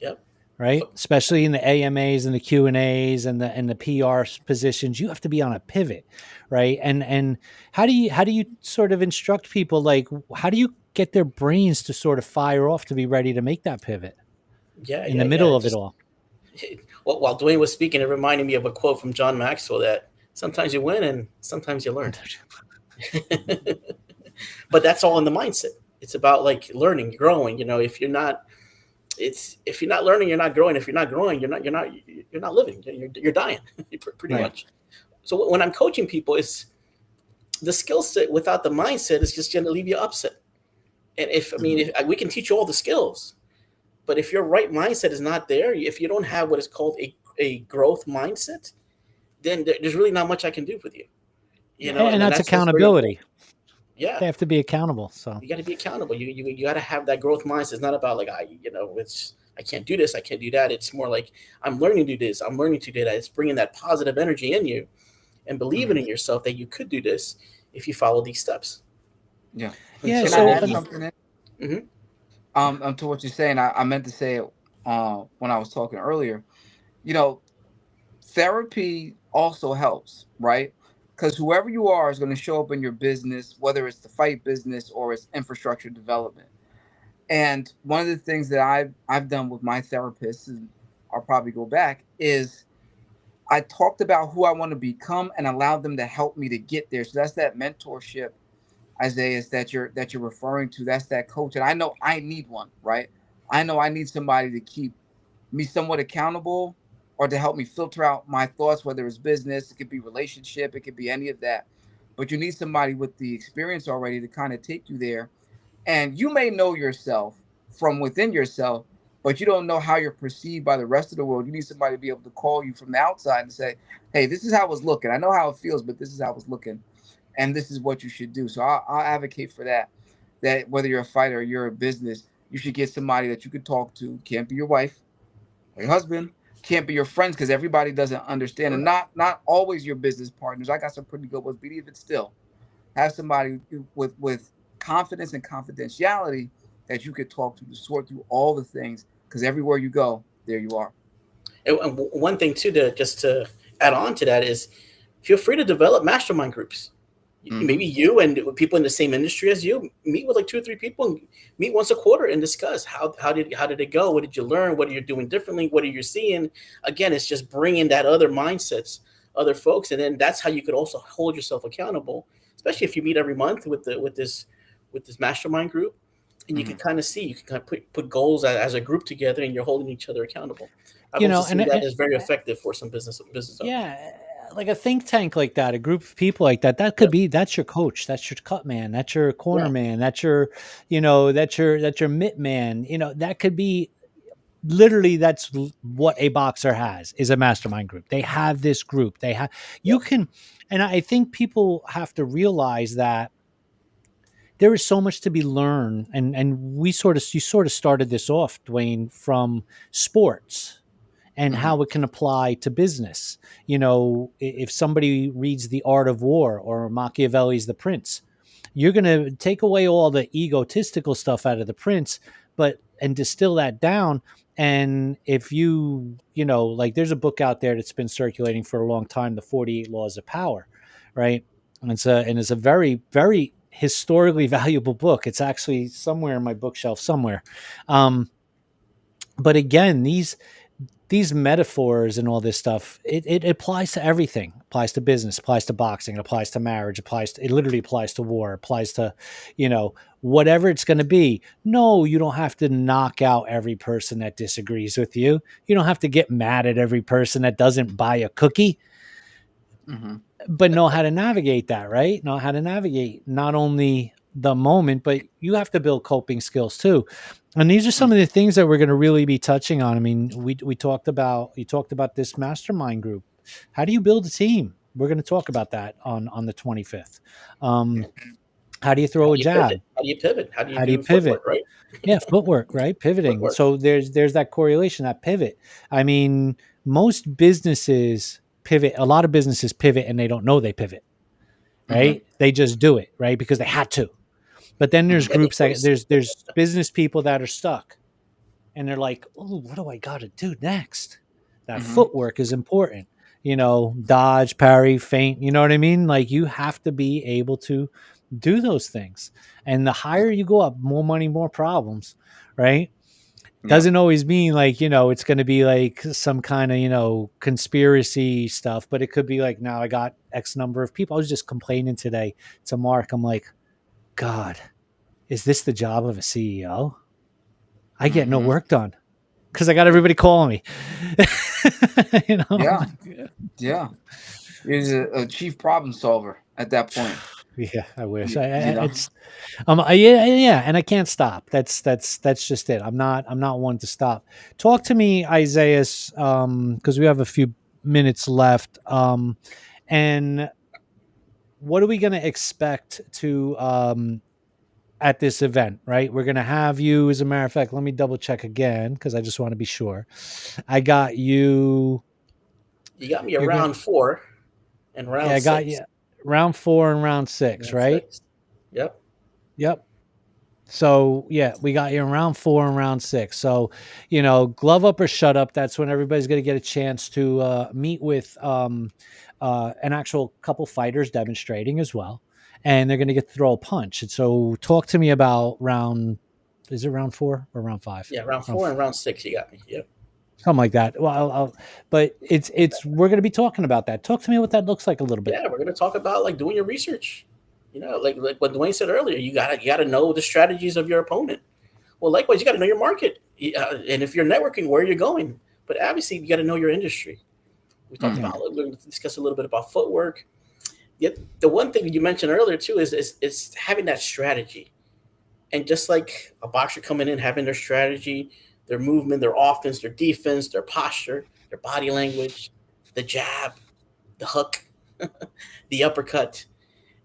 Yep. right? Especially in the AMAs and the Q&As and the PR positions, you have to be on a pivot, right? And how do you sort of instruct people, like how do you get their brains to sort of fire off to be ready to make that pivot Yeah, in the yeah, yeah. middle It of it just all? well, while Dwayne was speaking, it reminded me of a quote from John Maxwell that sometimes you win and sometimes you learn. But that's all in the mindset. It's about like learning, growing. If you're not learning, you're not growing. If you're not growing, you're not living. You're dying, pretty Right. much. So when I'm coaching people, it's the skill set without the mindset is just going to leave you upset. And if we can teach you all the skills, but if your right mindset is not there, if you don't have what is called a growth mindset, then there's really not much I can do with you. And And that's that's what's very important. accountability. Yeah, They have to be accountable. So you got to be accountable. You got to have that growth mindset. It's not about like it's I can't do this, I can't do that. It's more like I'm learning to do this, I'm learning to do that. It's bringing that positive energy in you and believing Mhm. in yourself that you could do this if you follow these steps. Yeah. And yeah. so Can I what add So we, something? mhm, To what you're saying, I meant to say it when I was talking earlier. You know, therapy also helps, right? Because whoever you are is going to show up in your business, whether it's the fight business or it's infrastructure development. And one of the things that I've done with my therapist, and I'll probably go back, is I talked about who I want to become and allowed them to help me to get there. So that's that mentorship, Isaiah, is that you're referring to. That's that coach, and I know I need one, right? I know I need somebody to keep me somewhat accountable, or to help me filter out my thoughts, whether it's business, it could be relationship, it could be any of that. But you need somebody with the experience already to kind of take you there. And you may know yourself from within yourself, but you don't know how you're perceived by the rest of the world. You need somebody to be able to call you from the outside and say, hey, this is how it's looking. I know how it feels, but this is how it's looking. And this is what you should do. So I'll advocate for that. That whether you're a fighter or you're a business, you should get somebody that you could talk to. Can't be your wife or your husband, can't be your friends because everybody doesn't understand. And not always your business partners. I got some pretty good ones, but even still, have somebody with confidence and confidentiality that you could talk to sort through all the things, because everywhere you go, there you are. And one thing too, to just to add on to that, is feel free to develop mastermind groups. Maybe you and people in the same industry as you meet with like 2 or 3 people and meet once a quarter and discuss how did it go? What did you learn? What are you doing differently? What are you seeing? Again, it's just bringing that other mindsets, other folks, and then that's how you could also hold yourself accountable, especially if you meet every month with this mastermind group, and you can kind of see, you can kind of put goals as a group together, and you're holding each other accountable. I've also seen that as very effective for some business owners. Yeah, like a think tank like that, a group of people like that, that could be, that's your coach, that's your cut man, that's your corner man, that's your, that's your mitt man, that could be literally, that's what a boxer has, is a mastermind group. They have this group. They have, you can, and I think people have to realize that there is so much to be learned. And you sort of started this off, Dwayne, from sports and how it can apply to business. If somebody reads The Art of War or Machiavelli's The Prince, you're going to take away all the egotistical stuff out of The Prince, and distill that down. And if like, there's a book out there that's been circulating for a long time, The 48 Laws of Power, right? And it's a very, very historically valuable book. It's actually somewhere in my bookshelf somewhere. But again, these metaphors and all this stuff, it applies to everything. It applies to business, applies to boxing, it applies to marriage, it literally applies to war, it applies to, whatever it's going to be. No, you don't have to knock out every person that disagrees with you. You don't have to get mad at every person that doesn't buy a cookie. But know how to navigate that, right? Know how to navigate not only the moment, but you have to build coping skills too. And these are some of the things that we're going to really be touching on. I mean, you talked about this mastermind group. How do you build a team? We're going to talk about that on the 25th. How do you throw a jab? How do you pivot? How do you pivot? Footwork, right? Yeah, footwork, right? Pivoting. Footwork. So there's that correlation, that pivot. I mean, most businesses pivot. A lot of businesses pivot and they don't know they pivot, right? They just do it, right? Because they had to. But then there's groups that there's business people that are stuck and they're like, oh, what do I got to do next? That footwork is important, dodge, parry, feint, you know what I mean? Like, you have to be able to do those things. And the higher you go up, more money, more problems, right? Doesn't always mean like, it's going to be like some kind of, conspiracy stuff, but it could be like, now I got X number of people. I was just complaining today to Mark. I'm like, God, is this the job of a CEO? I get no work done because I got everybody calling me. Yeah. You're a chief problem solver at that point. Yeah, I wish. It's yeah, and I can't stop. That's just it. I'm not one to stop. Talk to me, Isaiah, because we have a few minutes left. And what are we going to expect to at this event? Right, we're going to have you. As a matter of fact, let me double check again because I just want to be sure. I got you. You got me around 4 and round 6. I got you. Round 4 and round 6, right? 6. Yep. So yeah, we got you in round 4 and round 6. So, glove up or shut up. That's when everybody's going to get a chance to meet with an actual couple fighters demonstrating as well, and they're going to get to throw a punch. And so, talk to me about is it round 4 or round 5? Yeah, round 4 and round 6. You got me. Yep. Something like that. Well, but we're going to be talking about that. Talk to me what that looks like a little bit. Yeah, we're going to talk about like doing your research. Like what Dwayne said earlier, you gotta know the strategies of your opponent. Well, likewise, you got to know your market. And if you're networking, where you're going, but obviously you got to know your industry. We talked Mhm. about, we're going to discuss a little bit about footwork. Yet the one thing you mentioned earlier too is having that strategy. And just like a boxer coming in, having their strategy, their movement, their offense, their defense, their posture, their body language, the jab, the hook, the uppercut,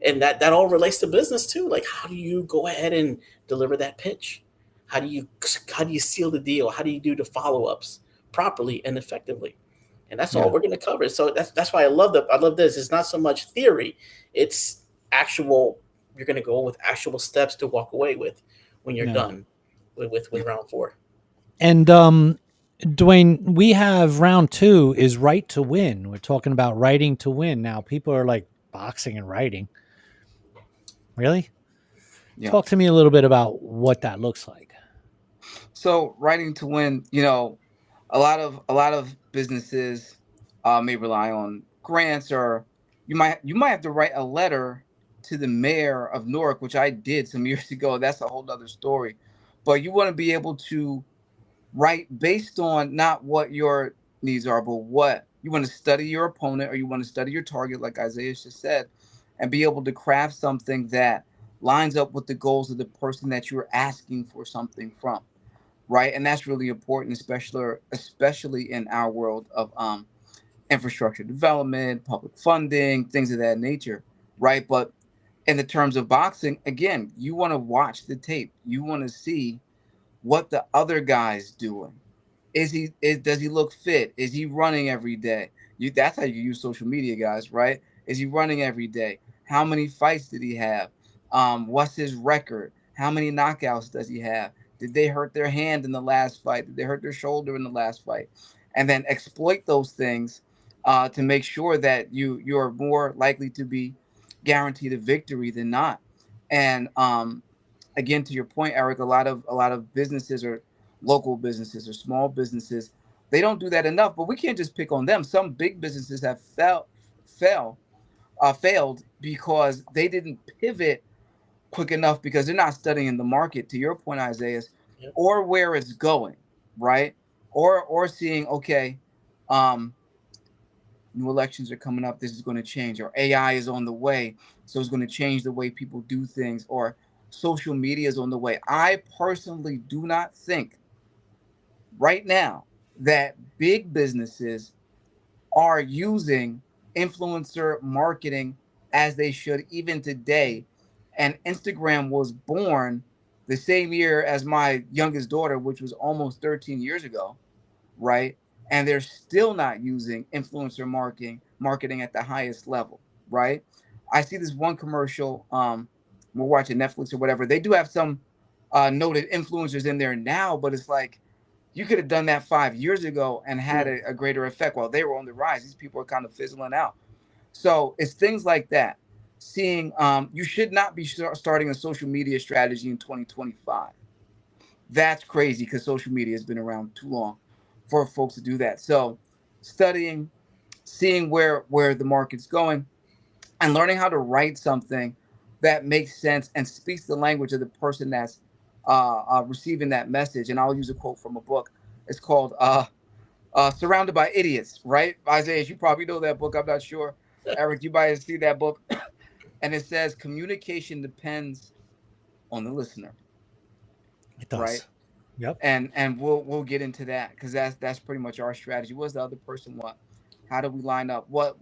and that all relates to business too. Like, how do you go ahead and deliver that pitch? How do you seal the deal? How do you do the follow ups properly and effectively? And that's all Yeah. we're going to cover. So that's why I love this. It's not so much theory; it's actual. You're going to go with actual steps to walk away with when you're Yeah. done with round four. And Dwayne, we have round 2 is right to win. We're talking about writing to win. Now people are like boxing and writing. Really? Yeah. Talk to me a little bit about what that looks like. So writing to win, a lot of businesses may rely on grants, or you might have to write a letter to the mayor of Newark, which I did some years ago. That's a whole other story. But you want to be able to write based on not what your needs are, but what you want to study your opponent, or you want to study your target, like Isaiah just said, and be able to craft something that lines up with the goals of the person that you're asking for something from, right? And that's really important, especially in our world of infrastructure development, public funding, things of that nature, right? But in the terms of boxing, again, you want to watch the tape. You want to see what the other guy's doing. Does he look fit? Is he running every day? That's how you use social media, guys, right? Is he running every day? How many fights did he have? What's his record? How many knockouts does he have? Did they hurt their hand in the last fight? Did they hurt their shoulder in the last fight? And then exploit those things to make sure that you're more likely to be guaranteed a victory than not. And again, to your point, Eric, a lot of businesses, or local businesses or small businesses, they don't do that enough. But we can't just pick on them. Some big businesses have fell failed because they didn't pivot quick enough, because they're not studying the market, to your point, Isaiah, Yep. or where it's going, right? Or seeing, okay, um new elections are coming up, this is going to change, or AI is on the way, so it's going to change the way people do things, or social media is on the way. I personally do not think right now that big businesses are using influencer marketing as they should, even today. And Instagram was born the same year as my youngest daughter, which was almost 13 years ago, right? And they're still not using influencer marketing at the highest level, right? I see this one commercial. We're watching Netflix or whatever. They do have some noted influencers in there now, but it's like you could have done that 5 years ago and had Mm. a greater effect. While they were on the rise, these people are kind of fizzling out. So it's things like that. Seeing, you should not be starting a social media strategy in 2025. That's crazy, because social media has been around too long for folks to do that. So studying, seeing where the market's going, and learning how to write something that makes sense and speaks the language of the person that's receiving that message. And I'll use a quote from a book. It's called Surrounded by Idiots, right? Isaiah, you probably know that book. I'm not sure. Eric, you might see that book. And it says communication depends on the listener, It right? does. Yep. And we'll get into that, because that's pretty much our strategy. What does the other person want? How do we line up what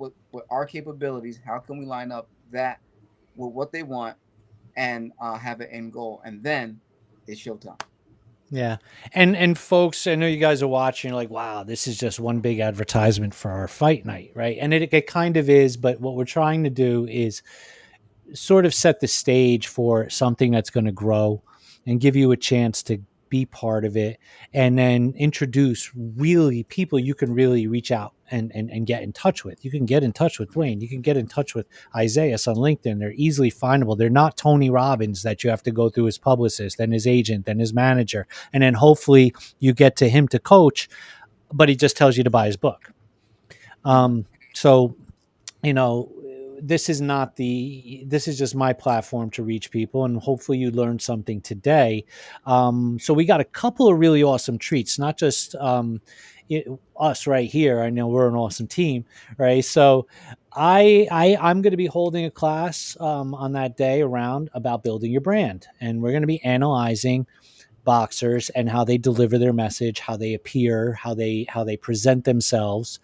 our capabilities? How can we line up that with what they want, and have an end goal? And then it's showtime. Yeah. And folks, I know you guys are watching, you're like, wow, this is just one big advertisement for our fight night, right? And it kind of is, but what we're trying to do is sort of set the stage for something that's going to grow and give you a chance to be part of it, and then introduce really people you can really reach out and get in touch with. You can get in touch with Dwayne. You can get in touch with Isaiah on LinkedIn. They're easily findable. They're not Tony Robbins that you have to go through his publicist, then his agent, then his manager. And then hopefully you get to him to coach, but he just tells you to buy his book. So you know, this is just my platform to reach people, and hopefully you learned something today. So we got a couple of really awesome treats, not just us right here, I know we're an awesome team, right? So I'm going to be holding a class on that day around about building your brand, and we're going to be analyzing boxers and how they deliver their message, how they appear, how they present themselves.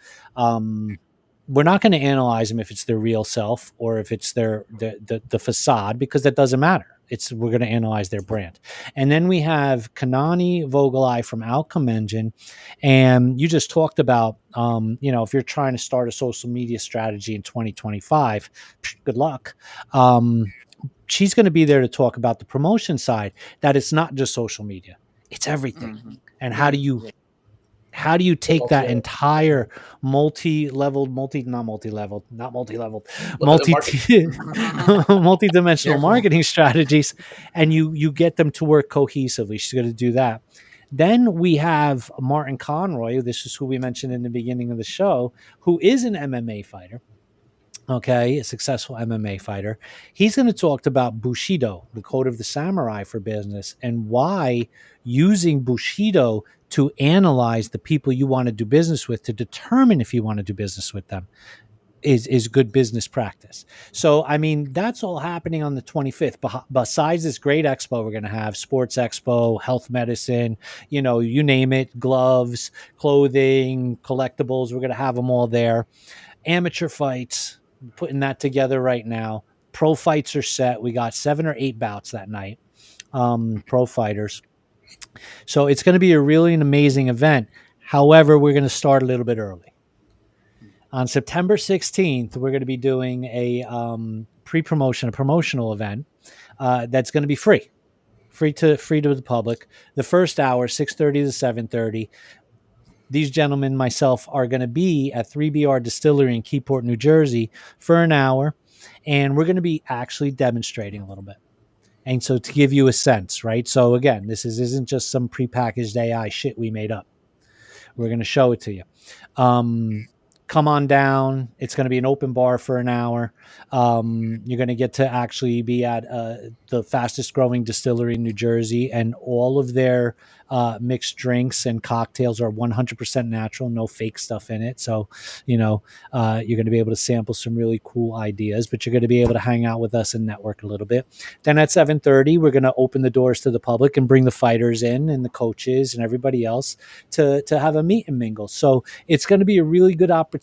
We're not going to analyze them if it's their real self or if it's the facade, because that doesn't matter. We're going to analyze their brand. And then we have Kanani Vogelai from Outcome Engine, and you just talked about if you're trying to start a social media strategy in 2025, good luck. She's going to be there to talk about the promotion side, that it's not just social media, it's everything. And how do you take that entire multi-dimensional marketing strategies, and you get them to work cohesively? She's going to do that. Then we have Martin Conroy. This is who we mentioned in the beginning of the show, who is an MMA fighter. Okay, a successful MMA fighter. He's going to talk about Bushido, the code of the samurai for business, and why using Bushido to analyze the people you want to do business with to determine if you want to do business with them is good business practice. So, I mean, that's all happening on the 25th. Besides this great expo we're going to have, sports expo, health medicine, you name it, gloves, clothing, collectibles, we're going to have them all there. Amateur fights, putting that together right now. Pro fights are set. We got 7 or 8 bouts that night, pro fighters. So it's going to be a really an amazing event. However, we're going to start a little bit early. On September 16th, we're going to be doing a promotional event that's going to be free to the public. The first hour, 6:30 to 7:30. These gentlemen, myself, are going to be at 3BR Distillery in Keyport, New Jersey for an hour, and we're going to be actually demonstrating a little bit. And so to give you a sense, right? So again, this isn't just some prepackaged AI shit we made up. We're going to show it to you. Come on down. It's going to be an open bar for an hour. You're going to get to actually be at the fastest growing distillery in New Jersey, and all of their mixed drinks and cocktails are 100% natural, no fake stuff in it. So, you're going to be able to sample some really cool ideas, but you're going to be able to hang out with us and network a little bit. Then at 7:30, we're going to open the doors to the public and bring the fighters in and the coaches and everybody else to have a meet and mingle. So it's going to be a really good opportunity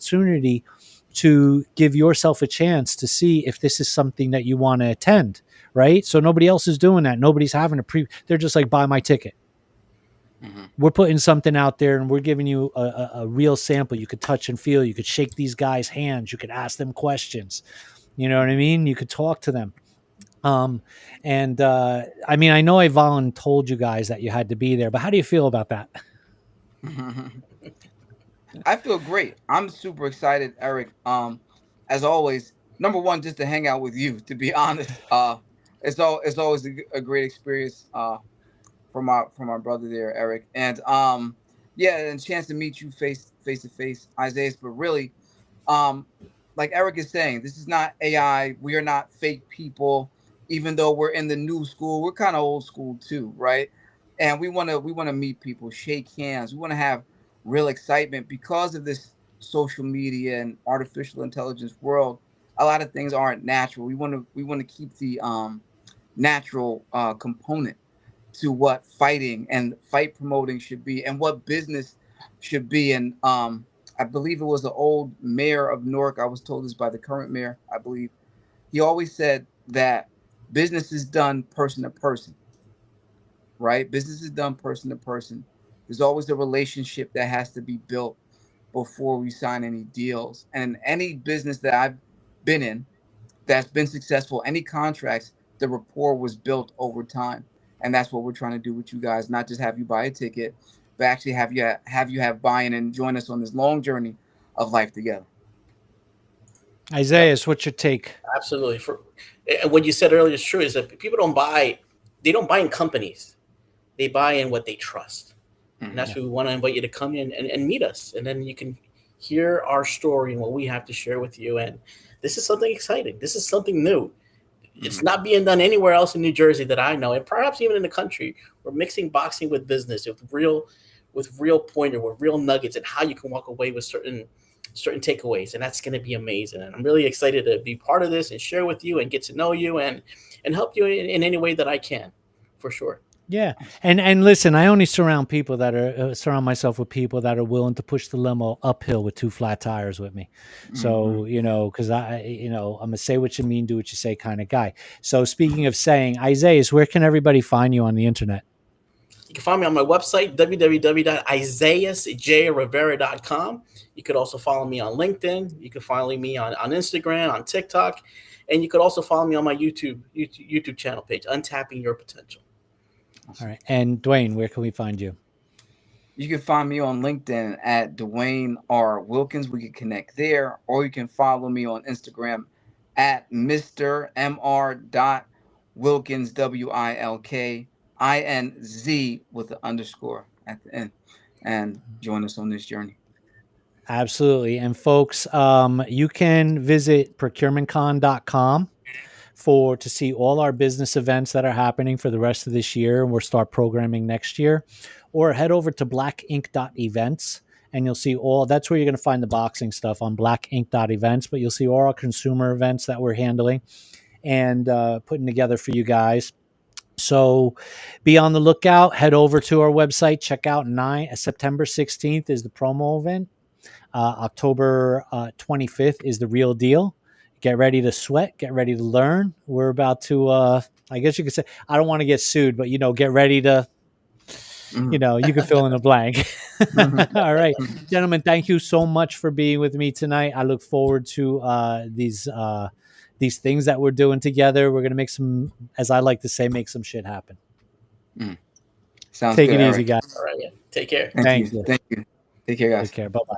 to give yourself a chance to see if this is something that you want to attend, right? So nobody else is doing that. Nobody's having they're just like, buy my ticket. We're putting something out there and we're giving you a real sample. You could touch and feel. You could shake these guys' hands. You could ask them questions. You know what I mean? You could talk to them. I mean, I know I told you guys that you had to be there, but how do you feel about that? I feel great. I'm super excited, Eric. As always, number one, just to hang out with you, to be honest. It's always a great experience for my brother there, Eric. And yeah, and a chance to meet you face to face, Isaiah. But really, like Eric is saying, this is not AI. We are not fake people. Even though we're in the new school, we're kind of old school too, right? And we want to meet people, shake hands. We want to have real excitement because of this social media and artificial intelligence world. A lot of things aren't natural. We want to keep the natural component to what fighting and fight promoting should be and what business should be. And I believe it was the old mayor of Newark. I was told this by the current mayor, I believe. He always said that business is done person to person, right? Business is done person to person. There's always a relationship that has to be built before we sign any deals. And any business that I've been in that's been successful, any contracts, the rapport was built over time. And that's what we're trying to do with you guys, not just have you buy a ticket, but actually have you have buy-in and join us on this long journey of life together. Isaiah, what's your take? Absolutely. And what you said earlier is true, is that people don't buy in companies. They buy in what they trust. And that's why we want to invite you to come in and meet us. And then you can hear our story and what we have to share with you. And this is something exciting. This is something new. It's not being done anywhere else in New Jersey that I know, and perhaps even in the country. We're mixing boxing with business, with real with real pointer, with real nuggets, and how you can walk away with certain takeaways, and that's going to be amazing. And I'm really excited to be part of this and share with you and get to know you and help you in any way that I can, for sure. Yeah, and listen, I only surround people that are surround myself with people that are willing to push the limo uphill with 2 flat tires with me. So because I'm a say what you mean, do what you say kind of guy. So speaking of saying, Isaiah, where can everybody find you on the internet? You can find me on my website, www.isaiasjrivera.com. You could also follow me on LinkedIn. You can follow me on Instagram, on TikTok, and you could also follow me on my YouTube channel page, Untapping Your Potential. All right. And Dwayne, where can we find you? You can find me on LinkedIn at Dwayne R. Wilkins. We can connect there, or you can follow me on Instagram at Mr. Mr. Wilkins, WILKINZ with the underscore at the end, and join us on this journey. Absolutely. And folks, you can visit procurementcon.com to see all our business events that are happening for the rest of this year, and we'll start programming next year. Or head over to blackink.events, and you'll see that's where you're going to find the boxing stuff on blackink.events, but you'll see all our consumer events that we're handling and putting together for you guys. So be on the lookout. Head over to our website. Check out September 16th is the promo event. October 25th is the real deal. Get ready to sweat. Get ready to learn. We're about to, I guess you could say, I don't want to get sued, but, get ready to, you can fill in a blank. All right, gentlemen, thank you so much for being with me tonight. I look forward to these things that we're doing together. We're going to make some, as I like to say, make some shit happen. Sounds Take good, it Eric. easy, guys. All right, yeah. Take care. Thank you. Take care, guys. Take care. Bye-bye.